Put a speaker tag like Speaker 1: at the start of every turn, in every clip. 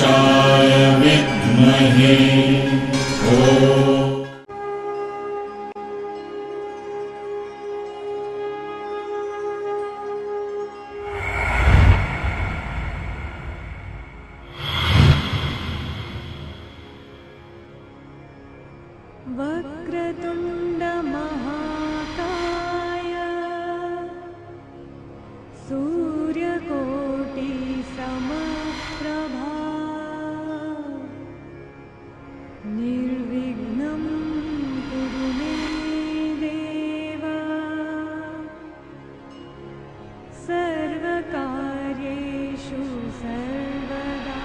Speaker 1: पुरुषाय विद्महे ॐ
Speaker 2: वक्रतुण्ड महाकाय सूर्यकोटि समप्रभा निर्विघ्नं कुरु मे देव सर्वकार्येषु सर्वदा।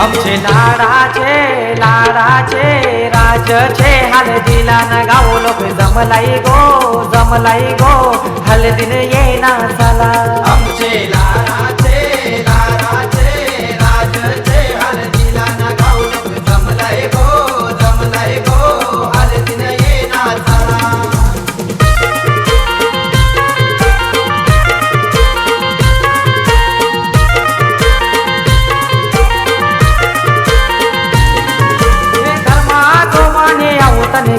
Speaker 3: आमचे लाडाचे राज छे हळदीला न गाव लोक जमलाई गो हळदीन येना चला।
Speaker 4: आमचे लाडाचे राज छे हळदीला न गाव लोक जमलाई गो हळदीन येना चला।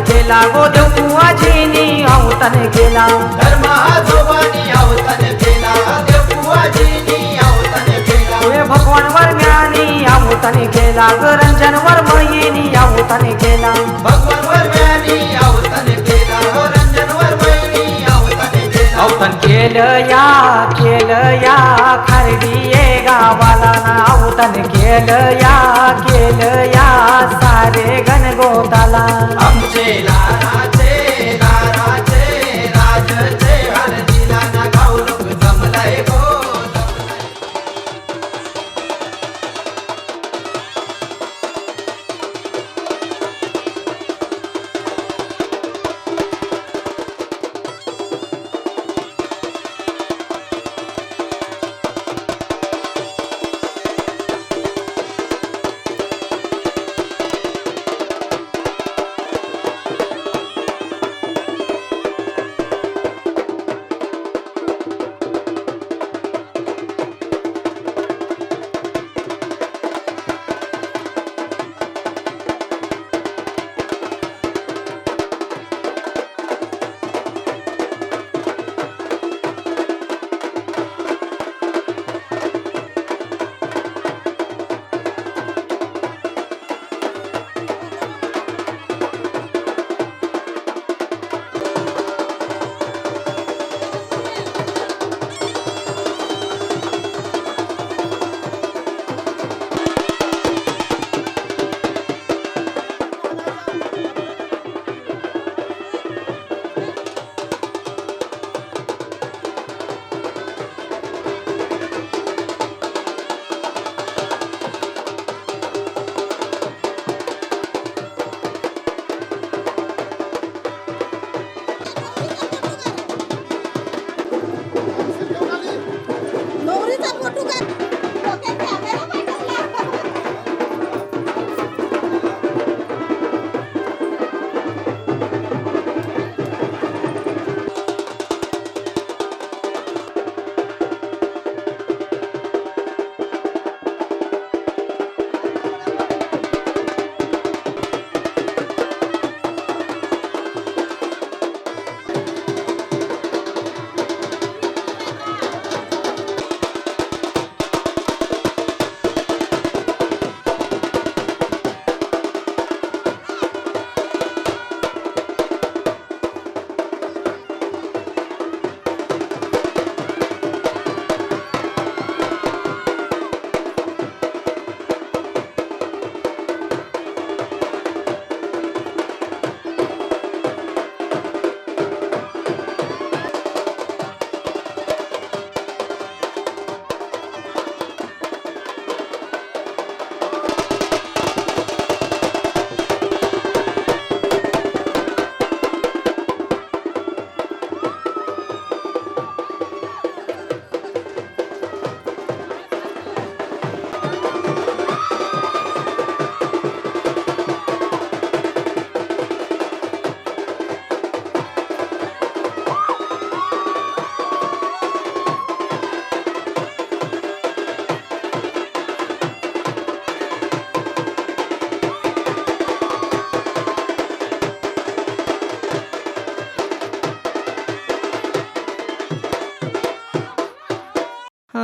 Speaker 3: केला गो देवपुआजीनी अवतन केला
Speaker 4: धर्माजोबानी अवतन केला देवपुआजीनी अवतन केला।
Speaker 3: भगवान वर ज्ञानी अवतन केला रंजन वर महिनी अवतन केला।
Speaker 4: भगवान वर ज्ञानी अवतन केला रंजन वर महिनी अवतन केला।
Speaker 3: अवतन केलं या खरडी ये गावाला ना अवतन केलं या सारे गणगोताला।
Speaker 4: आमचे लाडाचे राज छे हळदीला न गाव लोक जमलाय गो।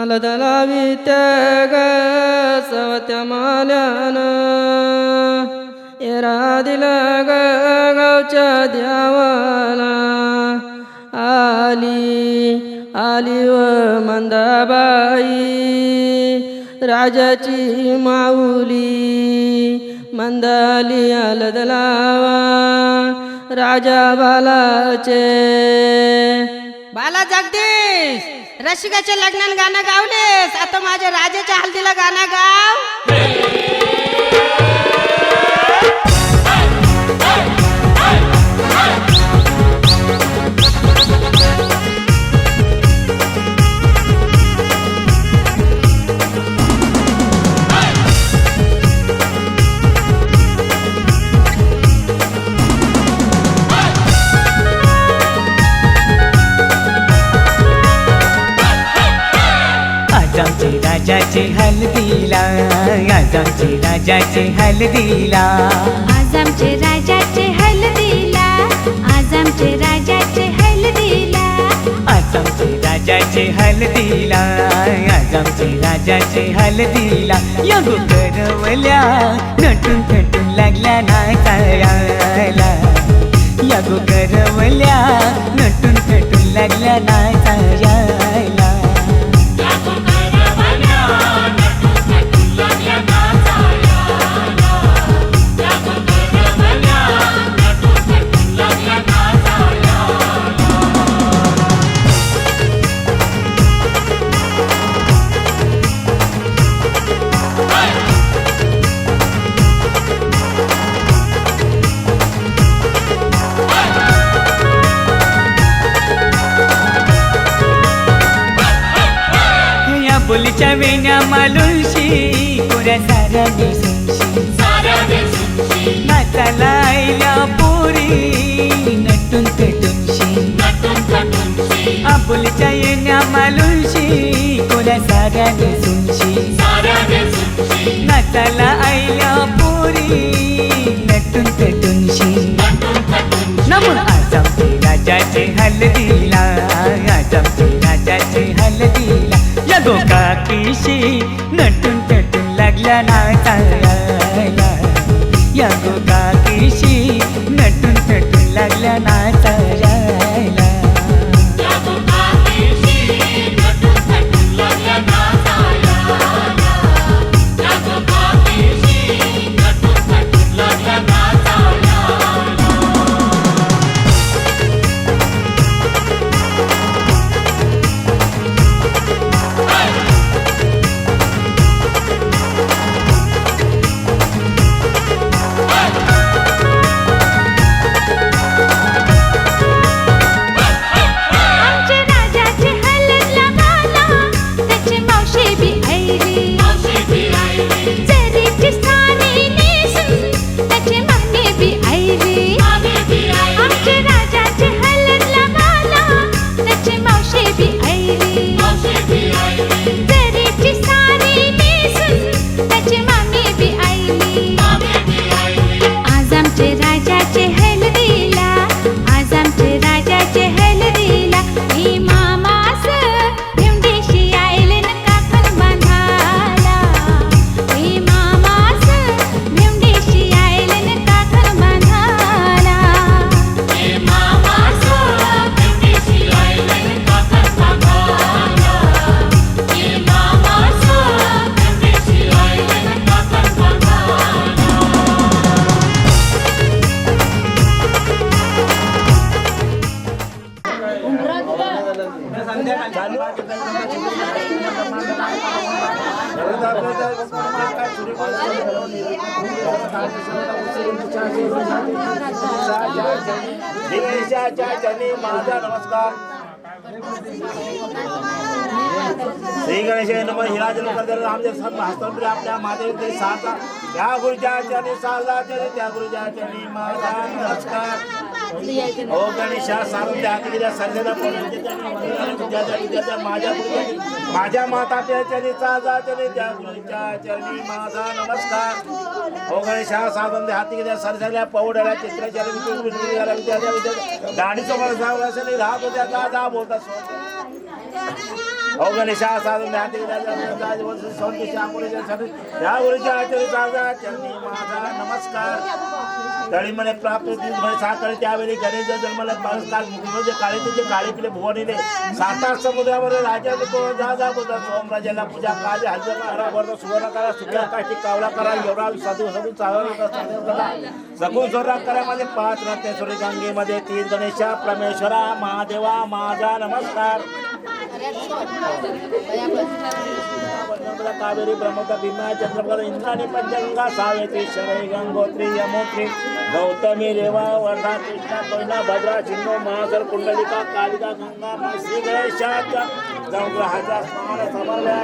Speaker 5: आलदलावी त्याग सवत्या माल्यानं येरा दिला ग गावच्या द्यावाला आली व मंदाबाई राजाची माऊली मंदाली आलदलावा राजा बालाचे
Speaker 6: बाला जगदीश रसिकाच्या लग्नात गाणं गावलेस, आता माझ्या राजाच्या हल्दीला गाणं गाव.
Speaker 7: आमचे राजाचे हल्दीला, आज आमचे राजाचे हल्दीला,
Speaker 2: आज आमचे राजाचे हल्दीला, आज आमचे राजाचे हल्दीला,
Speaker 7: आज आमचे राजाचे हल्दीला, आज आमचे राजाचे हल्दीला. या गोकरवल्या नटून थटून लागल्या नाचायला, या गोकरवल्या नटून थटून लागल्या नाचायला. बोलीच्या वेण्या मालुंशी कोऱ्या साऱ्या दिसूनशी नाचायला आयल्या पोरी नटून थटूनशी. बोलीच्या येण्या मालुंशी कोऱ्या साऱ्या दिसूनशी नाचायला आयल्या पोरी नटून थटूनशी. नमून आज आमचे राजाचे हल्दीला, आज आमचे राजाचे हल्दीला. या गोकाकीशी नटून थटून लागल्या नाचायला, या गोकाकीशी नटून थटून लागल्या नाचायला.
Speaker 8: माझा नमस्कार. श्री गणेश नमः. हिराजन करते आमच्या सर्व हस्तांतरी आपल्या मातेचे साचा त्या गुरुच्या चरणी साजा त्या गुरुच्या चरणी माझा नमस्कार. ओ गणेशा सारून त्या हातीच्या सर्जेला विद्यार्थ्या माझ्या माता त्या चरणी साजा त्या गुरुच्या चरणी माझा नमस्कार. हो गणेशा साधन दे हाती घ्या सरसाल्या पवड्याला चित्राच्या गाडीचं मला जावं असेल राहत होत्या का जा बोलता हो गणेशा साधन दे हाती घ्या या गुरुच्या चरणी माझा नमस्कार तळी म्हणे प्राप्त साखळी त्यावेळी गणेश जन्मला काल मुखमध्ये काळे तुझे काळे पिले भुवनीले सातार समुद्रावर राजा जा बोलता सोमराजाला पूजा काळजी हजर करा वरचा सुवर्ण करा सुक्या काठी कावला करा एवढा साधू साधू चालवला सगुण सोरा करा माझे 5 रत्नेश्वरी गंगेमध्ये 3 गणेशा परमेश्वरा महादेवा माझा नमस्कार कावेरी ब्रह्मता भीमा चंद्रकर इंद्राणी पंचगंगा सावित्री शरय गंगोत्री यमोत्री गौतमी रेवा वर्धा कृष्णा कोयना भद्रा सिंधू महासर कुंडलिका कालिका गंगा श्री गणेशाच्या नवग्रहाच्या स्नान समरल्या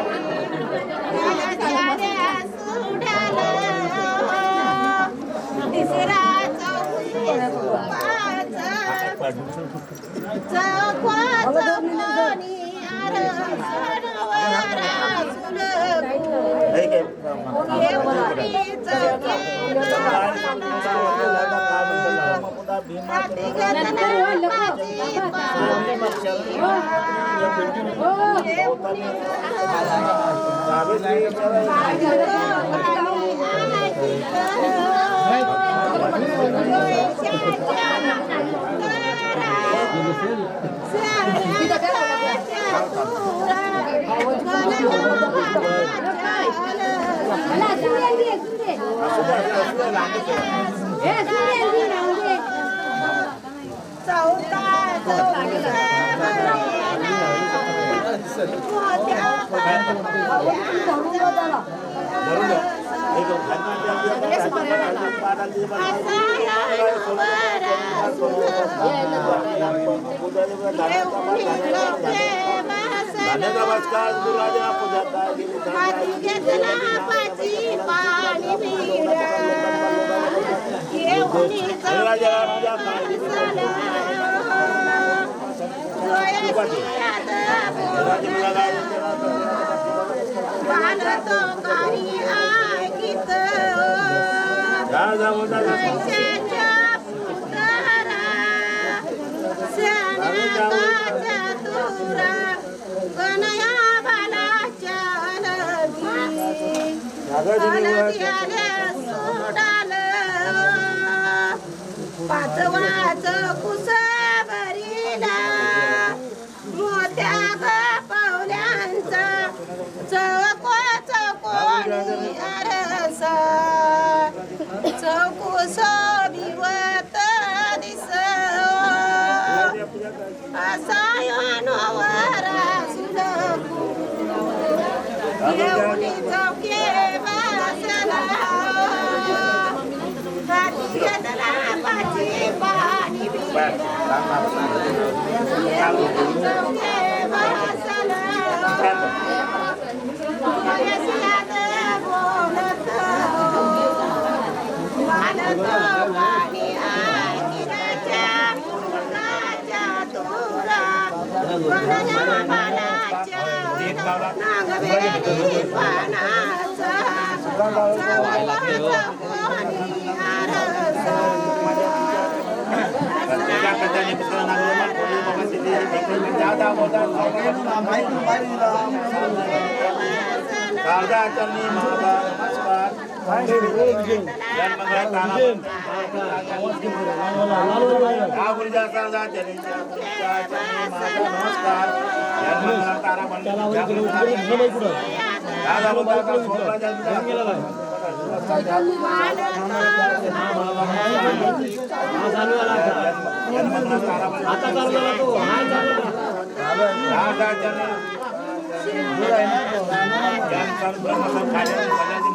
Speaker 8: नमस्कार गुरुराजा पूजा
Speaker 9: पाचवाच कुसभरीला मोत्या पावल्यांचा चौकोनी अरसा चौकुस विवत दिस असायनवरा सुलभू येऊनी चौके वासला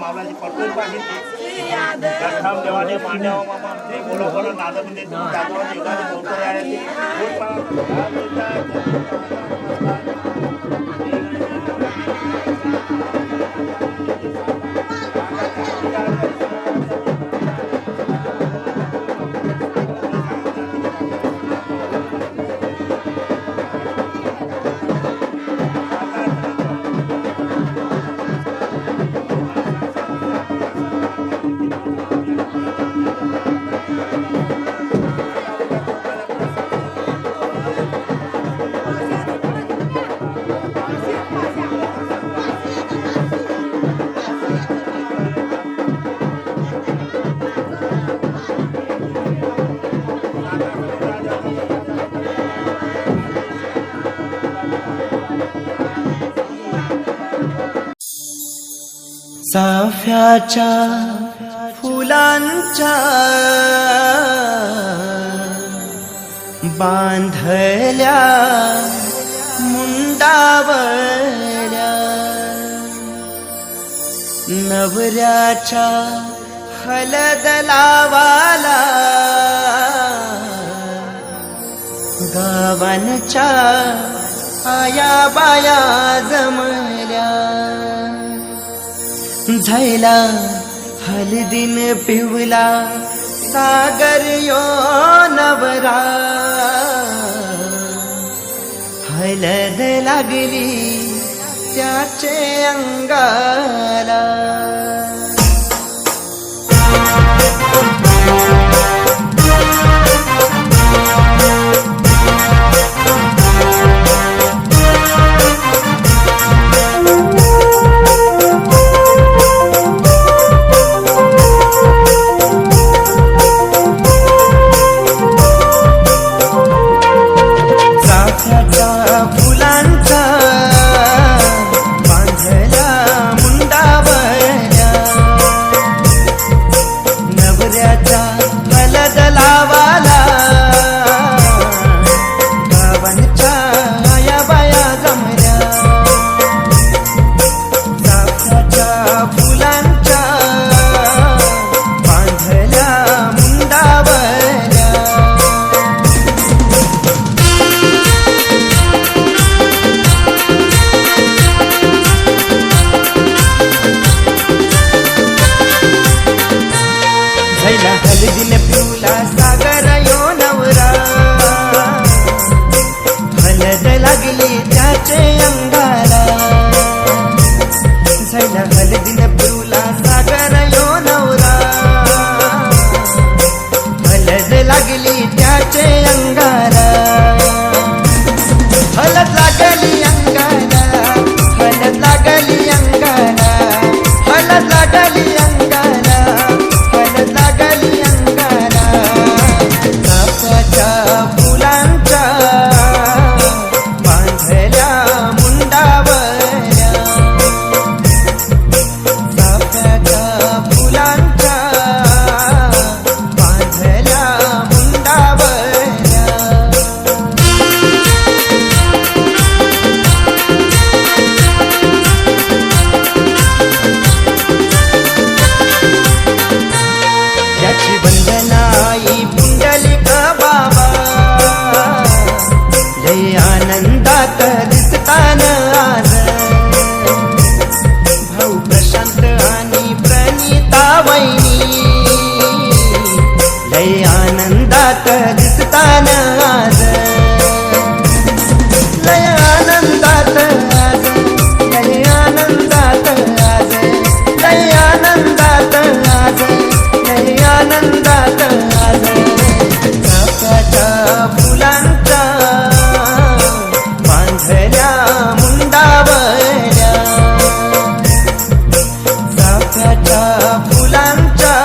Speaker 9: मावलाची पटकन पाहिजे देवाने मांडव ते बोलो बोलो नाद म्हणजे
Speaker 10: चाफ्याच्या फुलांच्या बांधल्या मुंडावल्या नवऱ्याच्या हलद लावाला गावांच्या आया बाया जमल्या झायला हलदीन पिवला सागर यो नवरा हलद लागली त्याचे अंगाला हलदीन पिवला सागर यो नवरा हलद लागली त्याचे अंगाला झाला हलदीन पिवला सागर यो नवरा हलद लागली त्याचे अंगाला हलद लागली अंगाला हलद लागली अंगाला हलद लागली अंगाला हलद लागली अंगाला चाफ्याच्या फुलांच्या बांधल्या मुंडावल्या चाफ्याच्या फुलांच्या बांधल्या मुंडावल्या त्याची वंदनाई पुंडलिक बाबा लय आनंदात दिसतान आज भाऊ प्रशांत आणि प्रणिता वैनी लय आनंदात दिसतान आज लय आनंदात आज लय आनंदात आज लय आनंदात आज लय आनंदात आज चाफ्याच्या फुलांच्या बांधल्या मुंडावल्या चाफ्याच्या फुलांच्या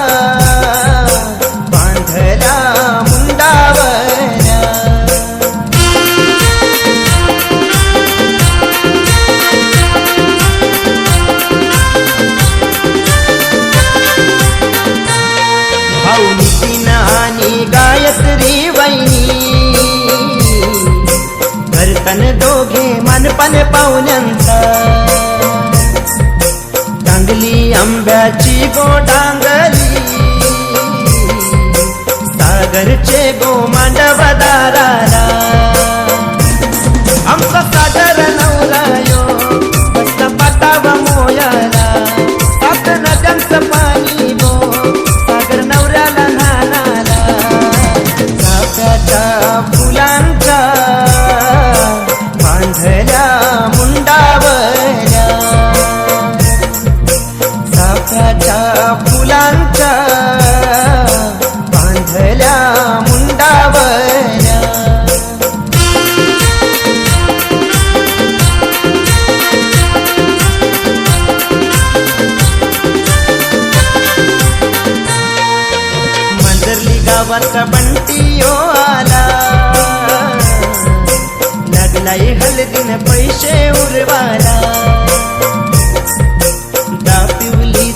Speaker 10: बांधल्या मुंडावल्या भाऊ नितीन आणि गायत्री वैनी करतन दोघे मानपान पाहुण्यांचा टांगली आंब्याची गोडांगली सागरचे गो मांडव दाराला आमचा सागर नवरा यो बसला पाटाव मोयाला सात नद्यांचं पाणी गो सागर नवऱ्याला नानाला चाफ्याच्या फुलांच्या बांधल्या मुंडावल्या चाफ्याच्या फुलांच्या बांधल्या मुंडावल्या मंदरली गावाचा बंटी यो आला लागलाई हलदीन पैसे उरवाला पिवली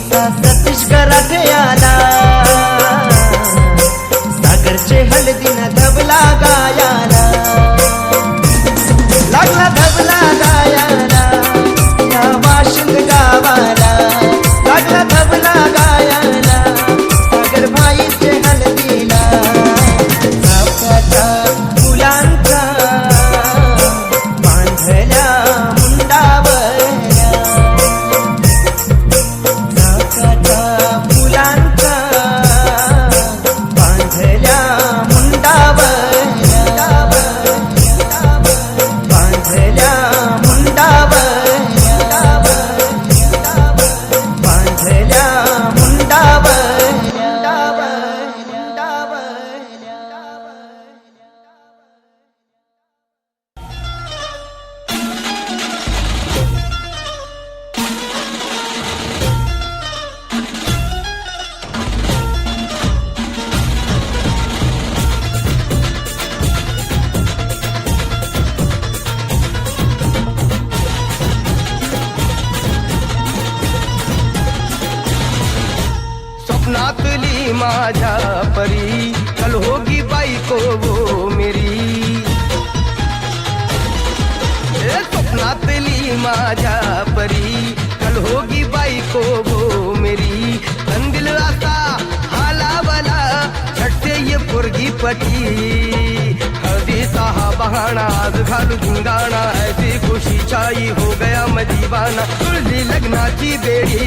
Speaker 10: माझ्या परी, कल होगी बायको वो मेरी. स्वप्नातली माझ्या परी, कल होगी बायको वो मेरी. कंदिल असा हालावला झटते ये पोरगी पटी. हळदीचा हा बहाणा आज घालू धिंगाणा, ऐसी खुशी छाई हो गया मदीवाना. तुळली लग्नाची बेडी,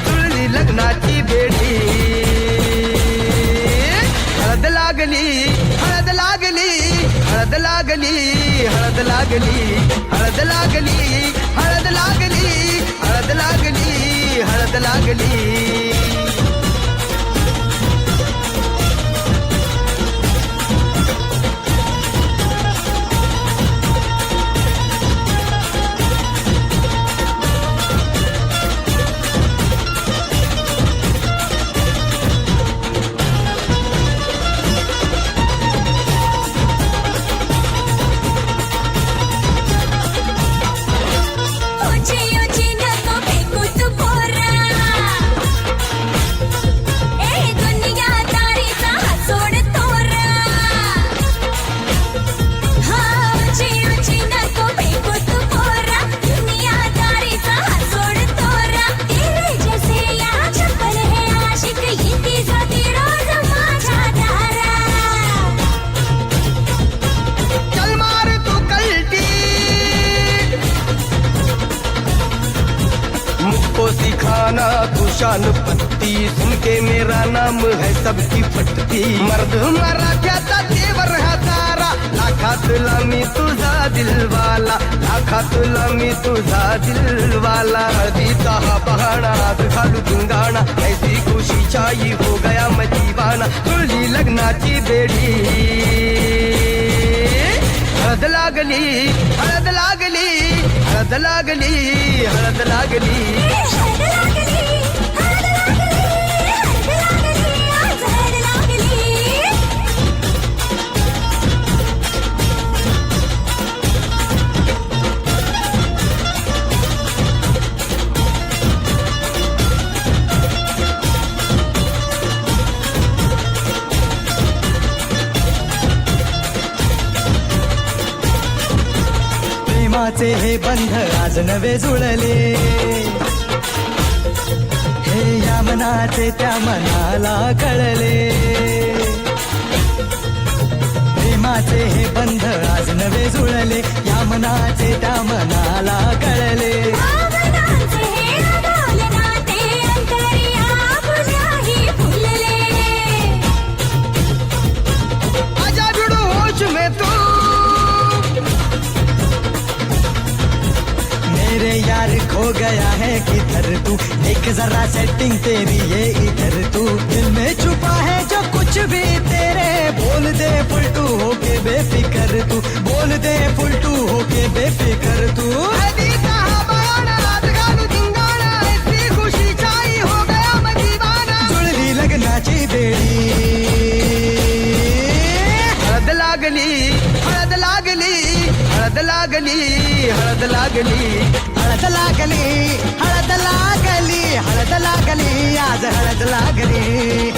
Speaker 10: तुळली लग्नाची बेडी. हळद लागली, हळद लागली, हळद लागली, हळद लागली, हळद लागली, हळद लागली, हळद लागली, हळद लागली. शान पत्ती सुन के मेरा नाम है सबकी फटती. मर्द मराठ्याचा देवर हा सारा, लाखातला मी तुझा दिलवाला, लाखातला मी तुझा दिलवाला. हळदीचा हा बहाणा आज घालू धिंगाणा, ऐसी खुशी छाई हो गया मदीवाना. तुळली लग्नाची बेडी. हळद लागली, हळद लागली, हळद लागली, हळद लागली.
Speaker 11: प्रेमाचे हे बंध आज नवे जुळले, हे या मनाचे त्या मनाला कळले. प्रेमाचे हे बंध आज नवे जुळले, या मनाचे त्या मनाला कळले.
Speaker 10: आजा जुड़ो होश में तू,
Speaker 11: मेरे यार खो गया है किधर तू, एक जरा सेटिंग तेरी ये इधर तू. दिल में छुपा है जो कुछ भी तेरे, बोल दे फुलटू होके बेफिकर तू, बोल दे फुलटू होके बेफिकर तू.
Speaker 10: हळदीचा हा बहाणा आज घालू धिंगाणा, ऐसी खुशी छाई हो गया मदीवाना.
Speaker 11: जुळली लग्नाची बेडी.
Speaker 10: हळद लागली, हळद लागली, हळद लागली, हळद लागली.
Speaker 11: हळद लागली, हळद लागली, हळद लागली, आज हळद लागली.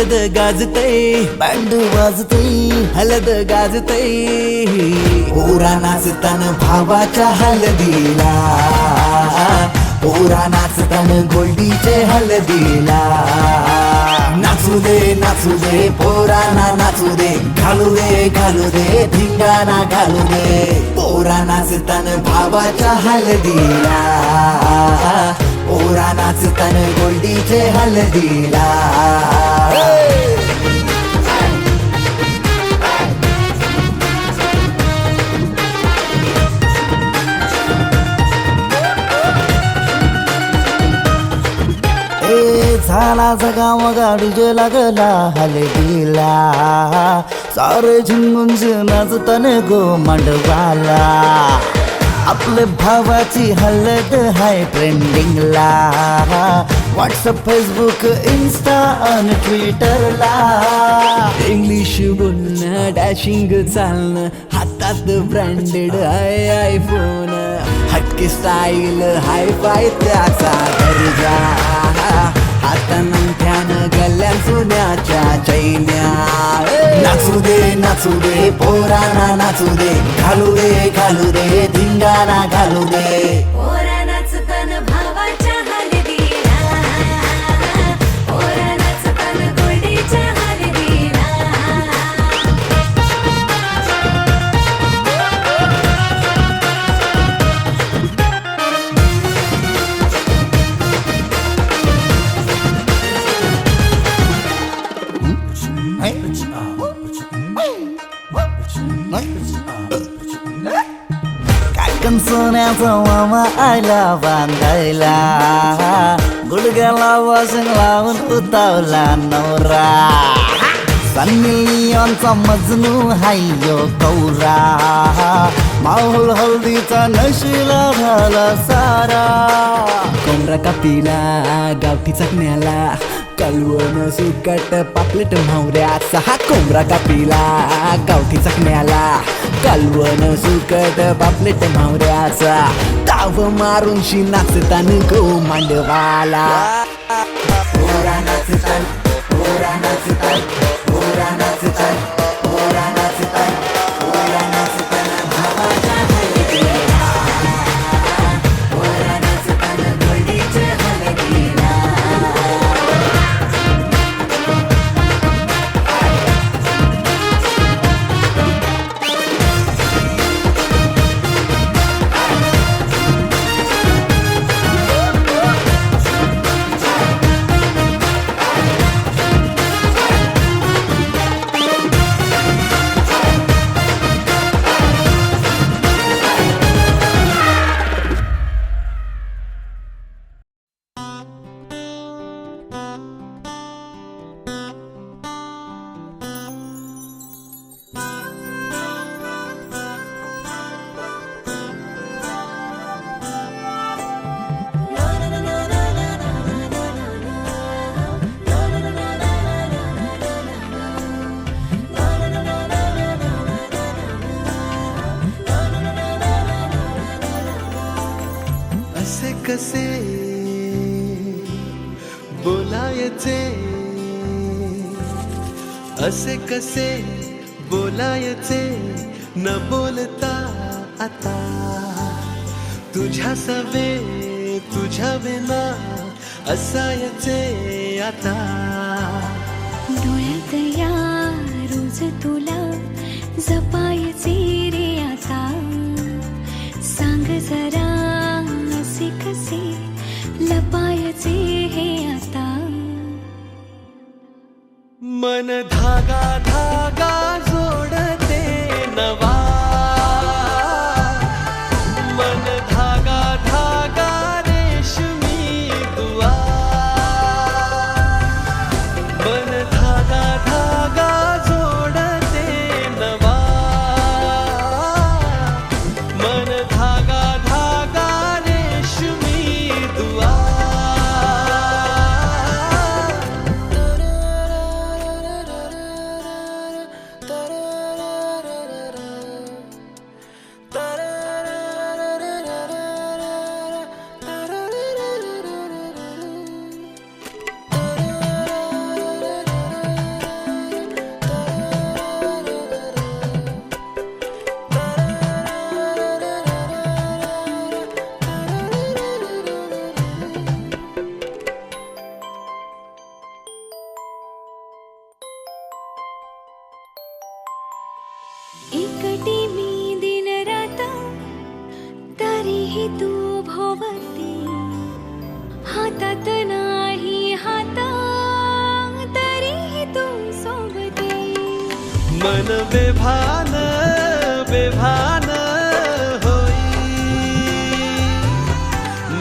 Speaker 11: हलद गाजतय बँड वाजतय हलद गाजतय पोरा नाचतान भावाच्या हलदीला पोरा नाचतान गोल्डीचे हलदीला नाचू दे पोरांना नाचू दे घालू दे धिंगाणा घालू दे पोरा नाचतान भावाच्या हलदीला पोरा नाचतान गोल्डीचे हलदीला झाला जगाव गाडीजे लागला हलदीला सारे झुंगून नाचतान गो मांडवाला आपल्या भावाची हलद हाय ट्रेंडिंगला व्हॉट्सअप फेसबुक इन्स्टा आणि ट्विटरला इंग्लिश बोलणं डॅशिंग चालणं हातात ब्रँडेड हाय आयफोन हटके स्टाईल हाय फाय त्याचा दर्जा हातानं गल्ल्यान सोन्याच्या चैन्या नाचू दे पोरांना नाचू दे घालू दे धिंगाणा घालू दे
Speaker 2: पोरा नाचतान भावाच्या हलदीला पोरा नाचतान गोल्डीच्या हलदीला
Speaker 11: काकण सोन्याचा मामा आयला बांधायला गुडघ्याला वासंग लावून उतावला नवरा सन्निलियनचा मजनू हायो कौरा माहोल हल्दीचा नशीला झाला सारा कोंबरा कापीला गावठी चकण्याला कालवण सुकट पापलेट म्हावऱ्याचा हा कोंबरा कापीला गावठी चकण्याला कालवण सुकट पापलेट म्हावऱ्याचा ताव मारून शी नाचतान गो मांडवाला पोरा नाचतान पोरा नाचतान पोरा नाचतान पोरा नाचतान पोरा नाचतान भावाच्या हलदीला पोरा नाचतान गोल्डीच्या हलदीला
Speaker 10: कसे बोलायचे असे कसे बोलायचे न बोलता आता तुझ्या सवे तुझ्या विना असायचे आता
Speaker 2: डोळ्यात या रोज तुला जपायचे रे आता सांग जरा असे कसे लपायचे हे आता
Speaker 10: मन धागा धागा जोडते नवा मन धागा धागा रेशमी दुआ मन धागा धागा जोडते नवा मन धागा धागा रेशमी दुआ
Speaker 11: मन बेभान बेभान होई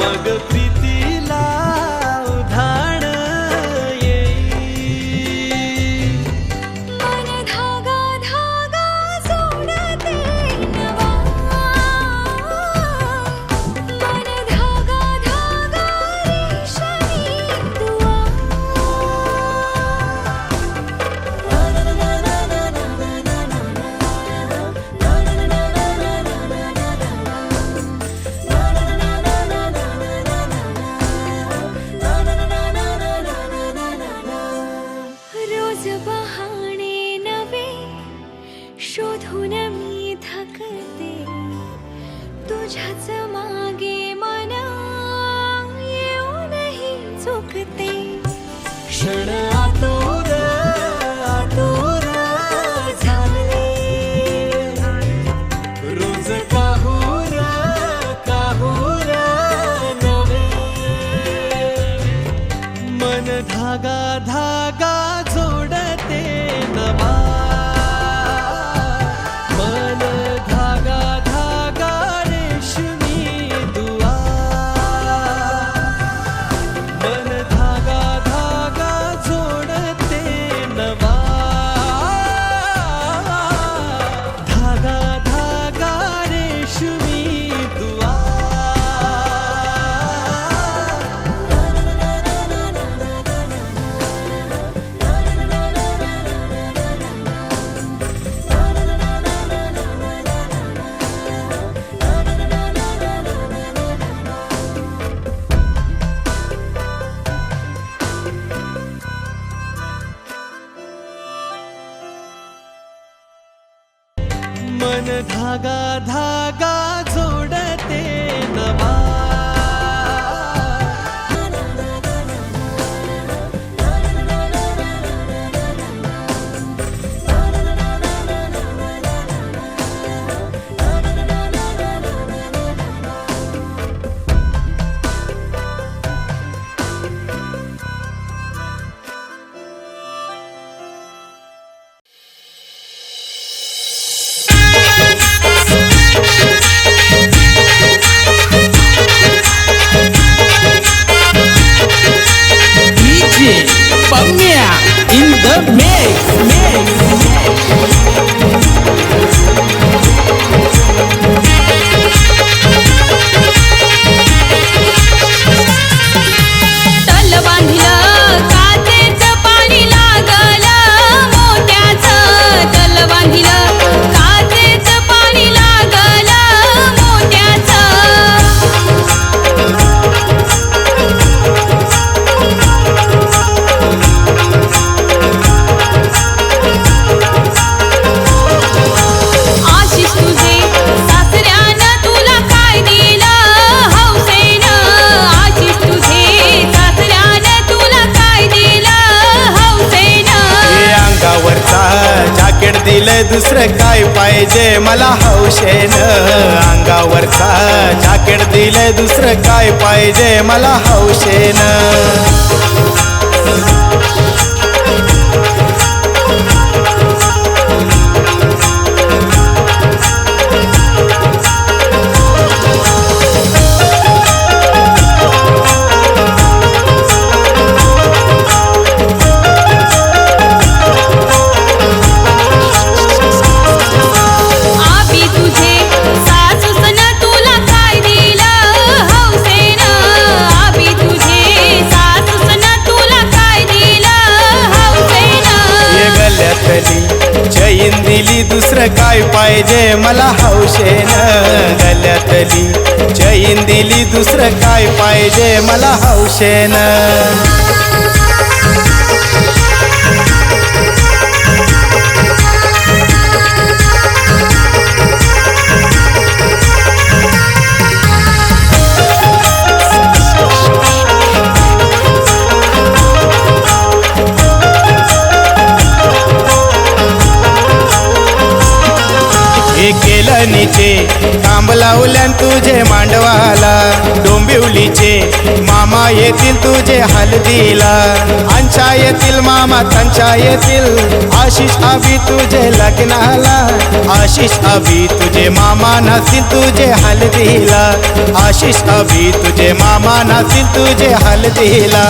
Speaker 11: मग प्रीतीला उधाण येई
Speaker 2: मन धागा धागा जोडते नवा मन धागा धागा रेशमी दुआ रोज बहाणे नवे शोधून मी थकते तुझ्याच मागे मन येऊनही चुकते
Speaker 11: क्षण आतुर आतुर झाले रोज काहूर काहूर नवे मन धागा धागा जोडते नवा मन धागा धागा रेशमी दुआ मन धागा धागा जोडते नवा धागा धागा रेशमी दुआ मन धागा धागा जोडते नवा
Speaker 12: in the mix.
Speaker 2: तल बांधिलं काचेचं पाणी लागलं मोत्याचं तल बांधिलं काचेचं पाणी लागलं मोत्याचं आशिष तुझे सासऱ्यानं तुला काय दिलं हौसेनं आशिष तुझे सासऱ्यानं तुला काय दिलं हौसेनं
Speaker 13: अंगावरचा जॅकेट दिलंय दुसरं काय पाहिजे मला हौशेनं अंगावरचा जॅकेट दिलंय दुसरं काय पाहिजे मला हौशेनं चैन दिली दुसरं काय पाहिजे मला हौशेनं गल्यातली चैन दिली दुसरं काय पाहिजे मला हौशेनं केलं निचे कांब लावल्यान तुझे मांडवाला डोंबिवलीचे मामा येतील तुझे हल्दीला, अंशा येतील मामा त्यांच्या येतील, आशिष अभि तुझे लग्नाला, आशिष अभि तुझे मामा नसतील तुझे हल्दीला, आशिष अभि तुझे मामा नसतील तुझे हल्दीला.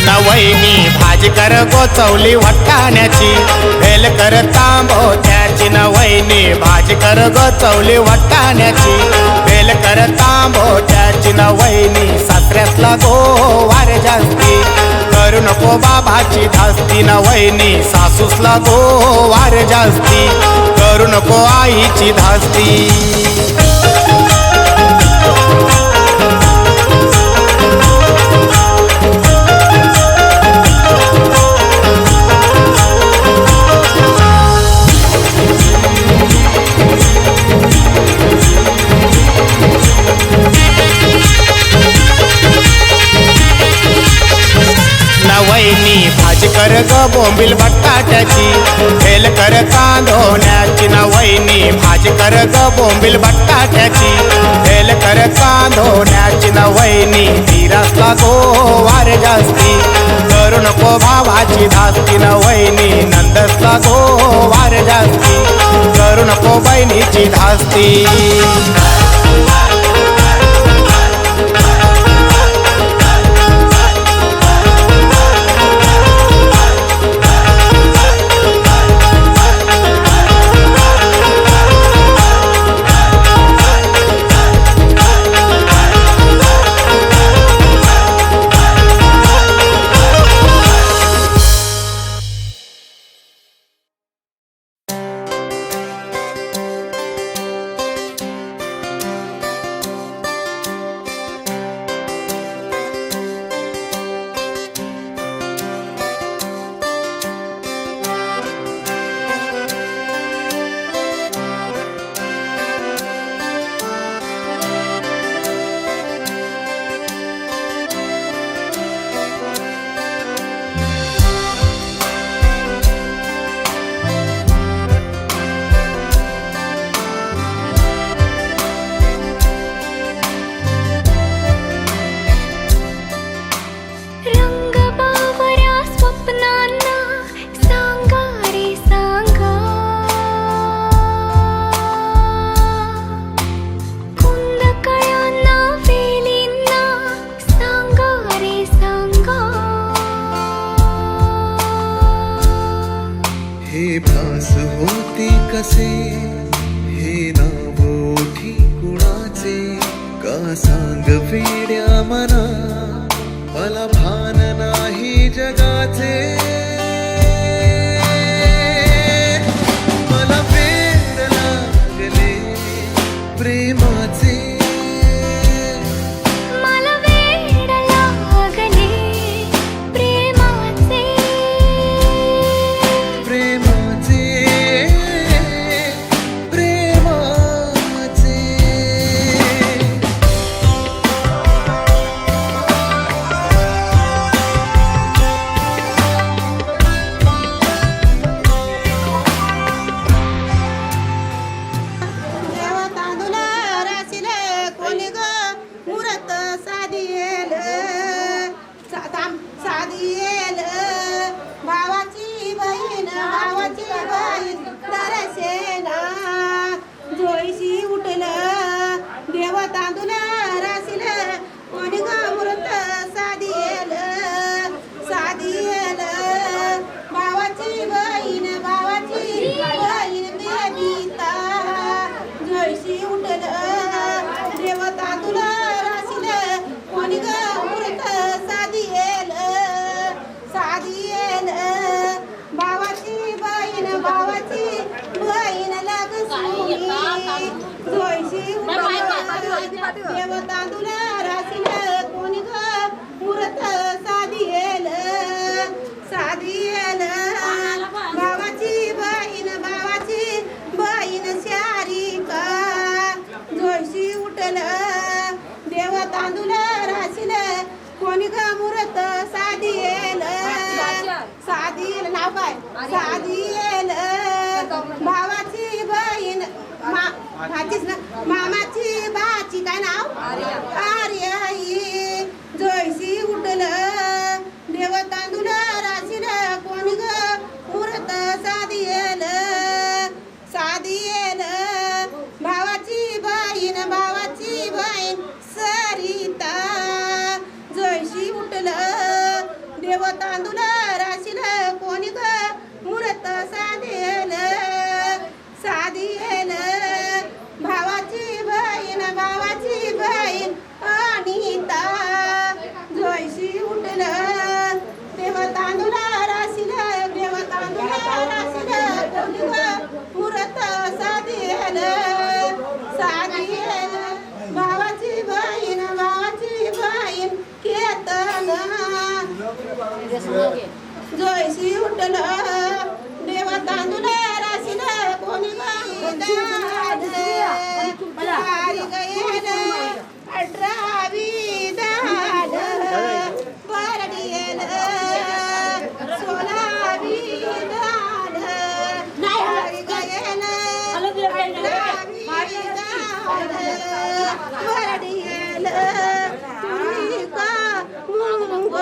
Speaker 13: नवैनी भाजी कर गोचवली वट्टाण्याची, भेल कर तांबोत्याची, नवैनी भाजी कर गोचवली वट्टाण्याची, भेल कर तांबोत्याची, नवैनी सासऱ्यातला गोवार जास्ती, करू नको बाबाची धास्ती, नवैनी सासूसला गोवार जास्ती, करू नको आईची धास्ती. नवैनी भाजी कर ग बोंबील बटाट्याची, भेल कर कांदोण्याची, नवैनी भाजी कर ग बोंबील बटाट्याची, भेल कर कांदोण्याची, नवैनी धीरासला गोवार जास्ती, करू नको भावाची धास्ती, नवैनी नंदसला गोवार जास्ती, करू नको बहिणीची धास्ती.
Speaker 12: भावाची बहीण भावाची कोणी ग मुरत साधी येल साधी येल नाव काय साधी येल भावाची बहीण भाचीच ना मामाची भाची काय नाव आर्याई जयसी उठलं देव तांदूळ राशील कोणी ग मुरत साधी येल साधी येल भावाची बहीण सरिता जयशी उठलं देव तांदूळ राशील कोणी ग मुरत साधेल साधेल भावाची बहीण अनिता जयशी उठलं देव तांदूळ राशील कोणी ग मुरत साधेल साधेल भावाची बहीण केतन जयशी उठलं देव तांदूळ राशील कोणी गयेल 18वी दाड परडियेल 16वी दाड गयेल 18वी दाड परडियेल तुम्ही का मुंग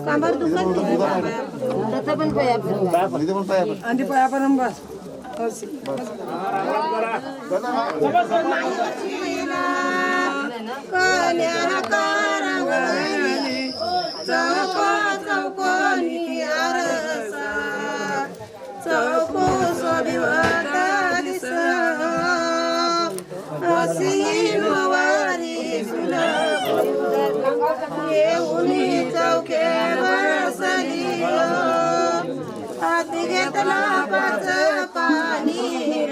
Speaker 12: कांबर दुखत कन्या करंगळी चौको चौकोनी आरसा चौको सोबिवता दिस हसीनवारी येऊनी चौके बसली हाती घेतला पाच पाणी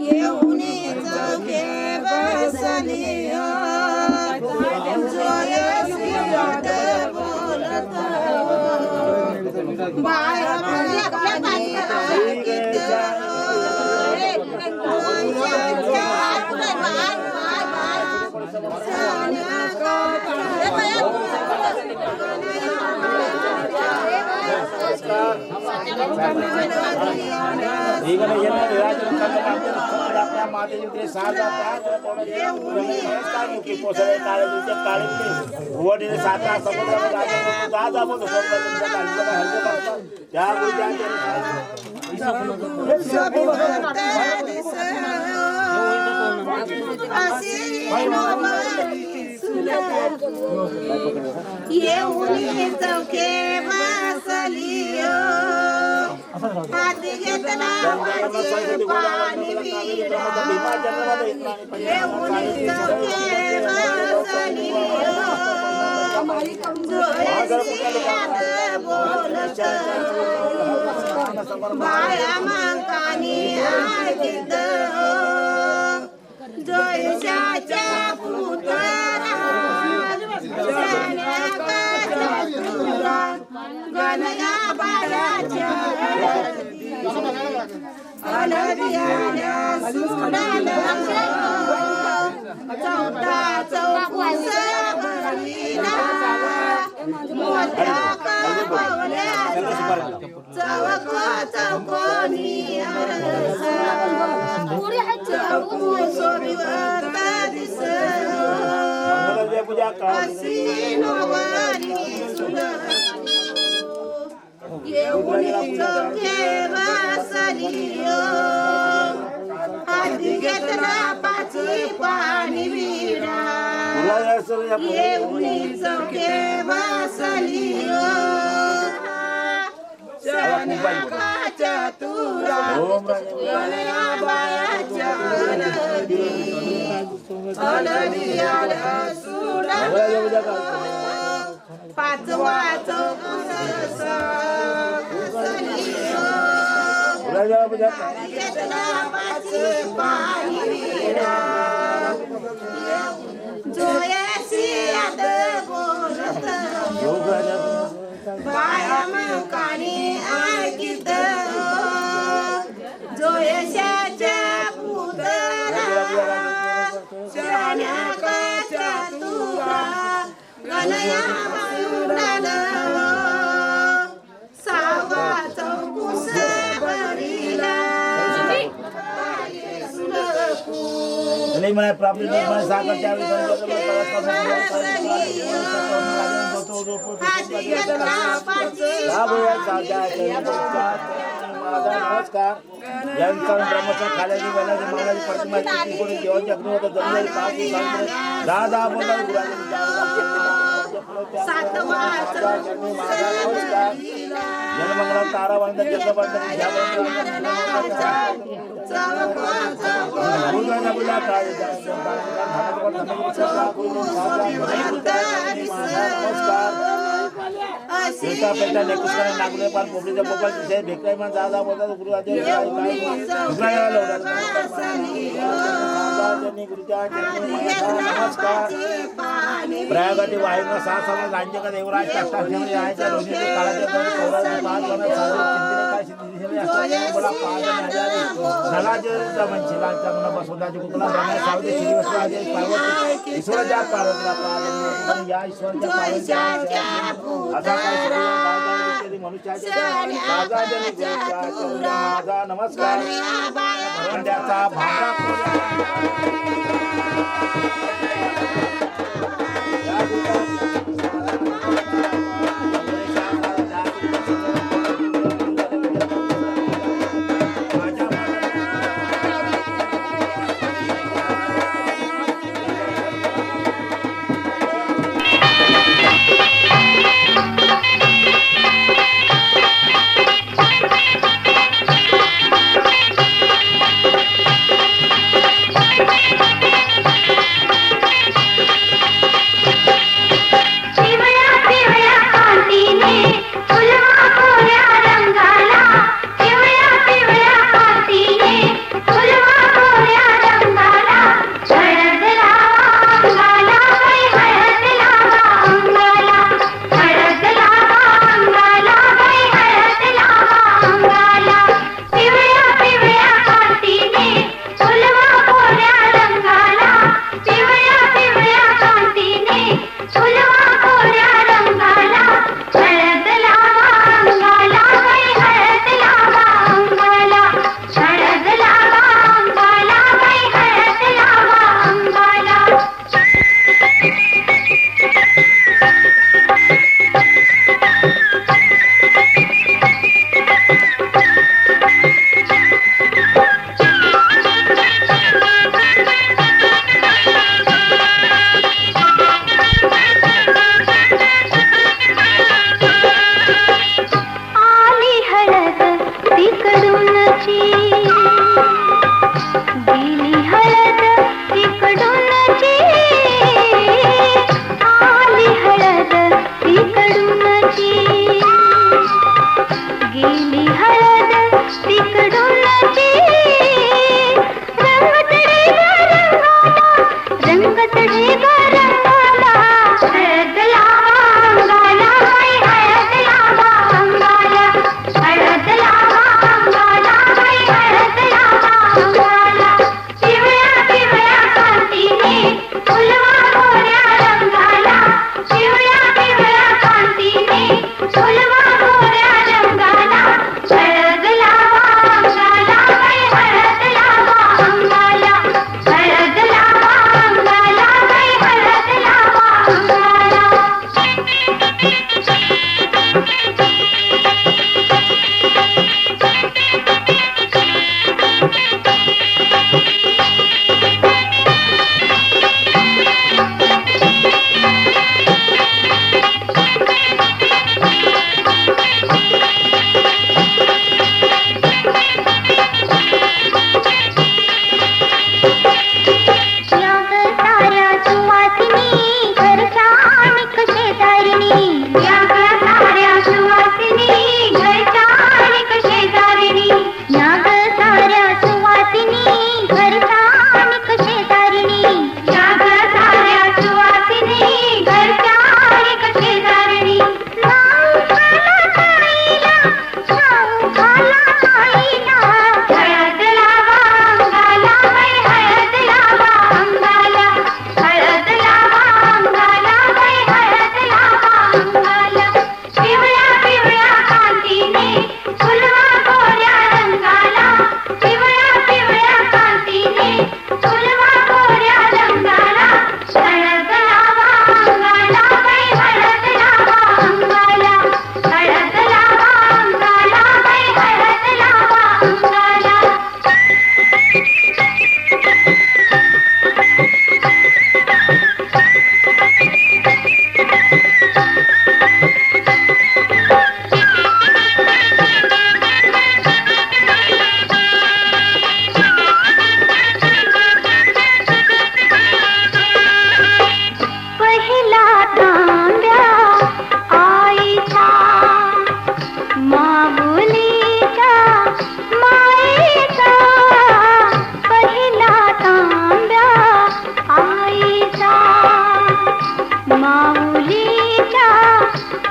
Speaker 12: येऊनी चौके बसली
Speaker 8: आपल्या मातेचे सात मुखी पोसळे काळे वडील साता समुद्रामध्ये त्या
Speaker 12: येऊनी चौके बसली हाती घेतला पाणी येऊनी चौके बसली बोलत बाया मांकानी ऐकित जयशाच्या पुतळा गणया बाळाच्या अलदियाल्या सुडाला चौथा चौकुस भरीला मोठ्या कवल्या चौक चौकोनी आरसा चौकू सोबिवता दिस हसीनवारी येऊनी चौके बसली हाती घेतला पाची पाणी विडा येऊनी चौके बसली शण्याकाच्या तुरा गणया बायाच्या अलदियाला सुडाला पाचवा चौकुस घेतला पाची पाणी विडा जोयासी आद बोलत बाया मंकानी ऐकित जोयशाच्या पुतळा शण्याकाच्या तुरा गणया बाळाला सावा चौकुस भरीला
Speaker 8: नाही मला प्रॉब्लेम नाही मला साखर त्यावेळी नमस्कार यांचा ब्रह्मचा खाल्याची वेळाची महाराज प्रतिमा कोणी जेवण जगणं होतं जमलेली पाच दादा बोला जनमंगलम तारा बंद चक्रबंद पेटा पेटा नेकुस्कर नागुले पाल पोपलीचा पोपल तिथे भेकराई मान दादा बोलतात गुरुराजे नमस्कार प्रयागती वायुना सहा समान राज्य का देवराज अष्टाक्षर यायच्या रोजीचे काळाच्या चौराचे पाच जण बोला पाच नलाचे मनशिला चांगला बसवताचे कुतला ब्रह्मा सावते श्री वस्त्राचे पार्वती ईश्वराच्या पार्वतीला पाच या ईश्वराच्या पार्वती असा काय मनुष्याच्या नमस्कार भांडा
Speaker 14: पहिला तांब्या आईचा माऊलीच्या मायेचा पहिला तांब्या आईचा माऊलीच्या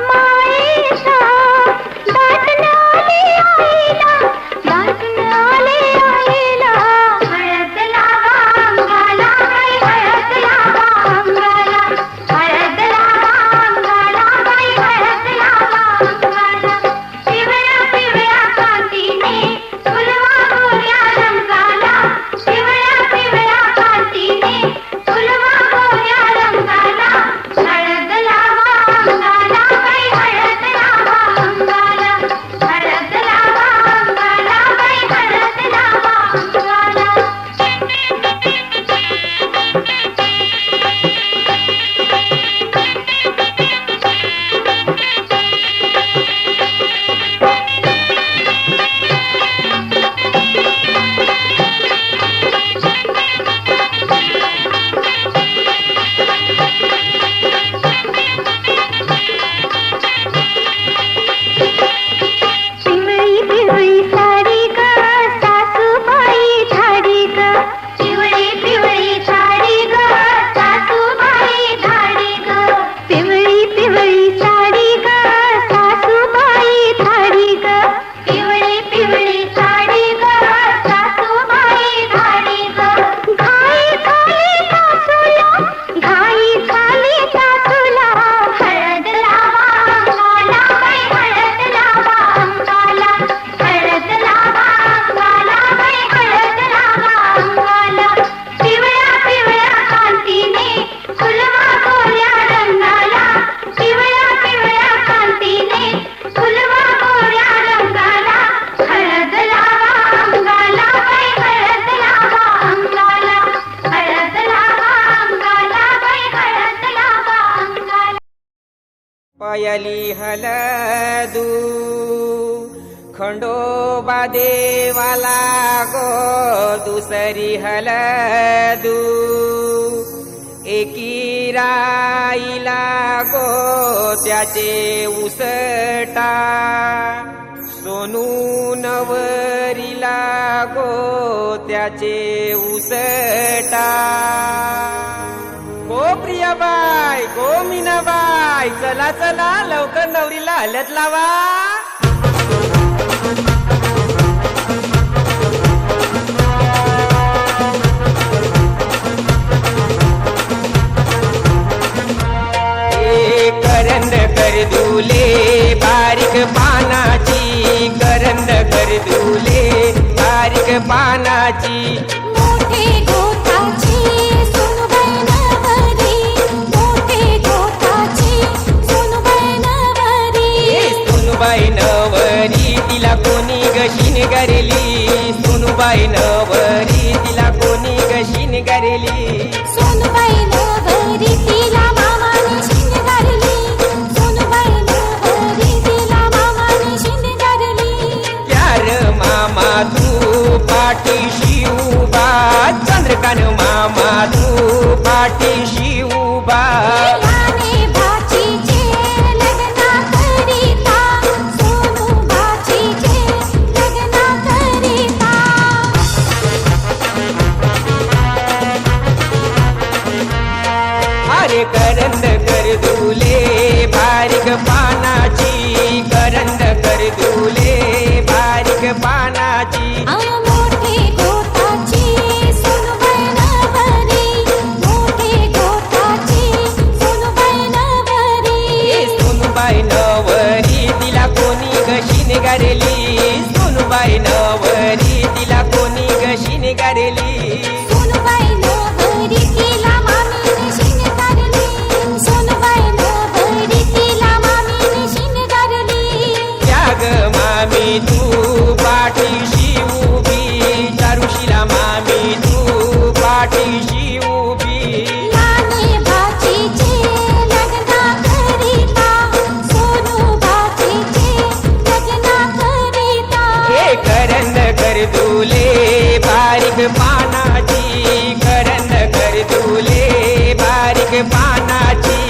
Speaker 14: मायेचा दाटून आले आईला दाटून आले आईला हळद लावा अंगाला बाई हळद लावा अंगाला हळद लावा अंगाला बाई हळद लावा अंगाला पिवळ्या पिवळ्या कांतीने फुलवा गोऱ्या रंगाला पिवळ्या पिवळ्या कांतीने फुलवा गोऱ्या रंगाला हळद लावा अंगाला बाई हळद लावा अंगाला हळद लावा अंगाला बाई हळद लावा अंगाला पिवळी पिवळी साडी ग सासूबाई धाडी ग पिवळी पिवळी साडी ग सासूबाई धाडी ग पिवळी पिवळी साडी ग सासूबाई धाडी ग पिवळी पिवळी साडी ग सासूबाई धाडी ग घाई झाली सासूला घाई झाली सासूला हळद लावा अंगाला बाई हळद लावा अंगाला हळद लावा अंगाला बाई हळद लावा अंगाला पिवळ्या पिवळ्या कांतीने फुलवा गोऱ्या रंगाला पिवळ्या पिवळ्या कांतीने फुलवा गोऱ्या रंगाला हळद लावा अंगाला बाई हळद लावा अंगाला हळद लावा अंगाला बाई हळद लावा अंगाला
Speaker 3: पायली हलदू खंडोबा देवाला गो दुसरी हलदू एकी राईला गो त्याचे उसटा सोनू नवरीला गो त्याचे उसटा गो प्रियाबाई गो मीनाबाई चला चला लवकर नवरीला हलत लावा करंद कर दुले बारीक पानाची करंद कर दुले बारीक पानाची
Speaker 14: मोठे गोठाची सोनूबाई नवरी मोठे गोठाची सोनूबाई नवरी
Speaker 3: सुनबाई नवरी तिला कोणी गशीन गरेली सुनबाई नवरी तिला कोणी गशीन गरेली
Speaker 14: सोनूबाई नवरी तिला मामाने शिंगारली सोनूबाई नवरी तिला मामाने शिंगारली
Speaker 3: यार मामा तू पाठीशी उभा चंद्रकांत मामा तू पाठीशी उभा
Speaker 14: याने भाचीचे लग्न करिता सोनू भाचीचे लग्न करिता
Speaker 3: अरे करंद कर दुले बारीक पानाची करंद कर दुले बारीक पानाची
Speaker 14: मोठे गोठाची सोनूबाई नवरी मोठे गोठाची सोनूबाई नवरी
Speaker 3: सोनूबाई नवरी तिला कोणी गशीन गारेली सोनूबाई नवरी तिला कोणी गशीन गारेली
Speaker 14: सोनूबाई नवरी तिला मामीने शिंगारली सोनूबाई नवरी तिला मामीने शिंगारली
Speaker 3: त्याग मामी तू पाठीशी उभी चारुशीला मामी तू पाठीशी उभी
Speaker 14: याने भाचीचे लग्न करिता सोनू भाचीचे लग्न करिता
Speaker 3: हे करंद कर दुले बारीक पानाची करंद कर दुले बारीक पानाची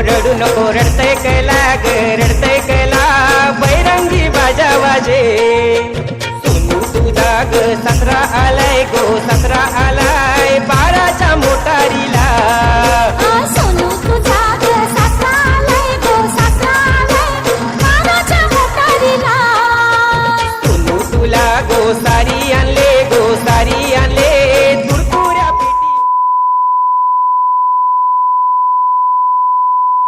Speaker 3: रडू नको रडतय कैला ग रडतय कैला बैरंगी बाजा वाजे सोनू तुझा ग सासरा आलाय गो सासरा आला